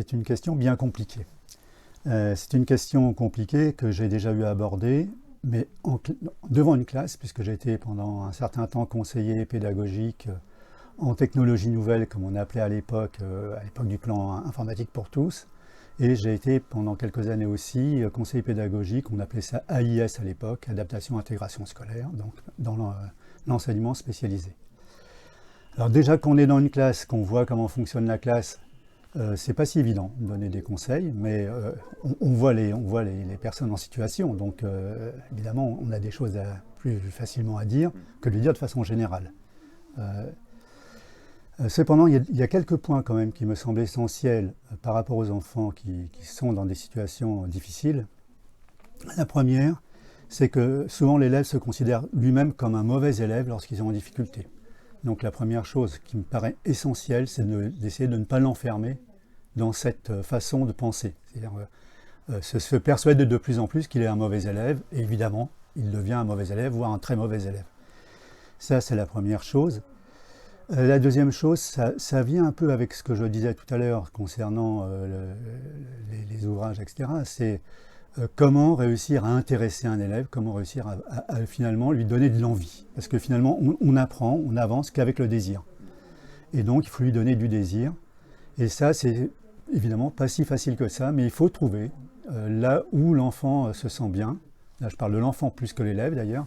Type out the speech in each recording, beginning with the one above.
C'est une question bien compliquée. C'est une question compliquée que j'ai déjà eu à aborder, mais devant une classe, puisque j'ai été pendant un certain temps conseiller pédagogique en technologie nouvelle, comme on appelait à l'époque du plan informatique pour tous. Et j'ai été pendant quelques années aussi conseiller pédagogique, on appelait ça AIS à l'époque, adaptation intégration scolaire, donc dans l'enseignement spécialisé. Alors déjà qu'on est dans une classe, qu'on voit comment fonctionne la classe, c'est pas si évident de donner des conseils, mais on voit les personnes en situation, donc évidemment on a des choses plus facilement à dire que de le dire de façon générale. Cependant, il y a quelques points quand même qui me semblent essentiels par rapport aux enfants qui sont dans des situations difficiles. La première, c'est que souvent l'élève se considère lui-même comme un mauvais élève lorsqu'ils sont en difficulté. Donc la première chose qui me paraît essentielle, c'est d'essayer de ne pas l'enfermer dans cette façon de penser. C'est-à-dire se persuader de plus en plus qu'il est un mauvais élève, et évidemment, il devient un mauvais élève, voire un très mauvais élève. Ça, c'est la première chose. La deuxième chose, ça vient un peu avec ce que je disais tout à l'heure concernant les ouvrages, etc. C'est comment réussir à intéresser un élève, comment réussir à finalement lui donner de l'envie. Parce que finalement, on apprend, on avance qu'avec le désir. Et donc, il faut lui donner du désir. Et ça, c'est évidemment pas si facile que ça, mais il faut trouver là où l'enfant se sent bien. Là, je parle de l'enfant plus que l'élève d'ailleurs.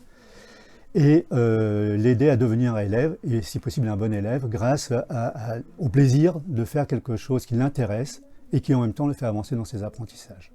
Et l'aider à devenir élève, et si possible un bon élève, grâce au plaisir de faire quelque chose qui l'intéresse et qui en même temps le fait avancer dans ses apprentissages.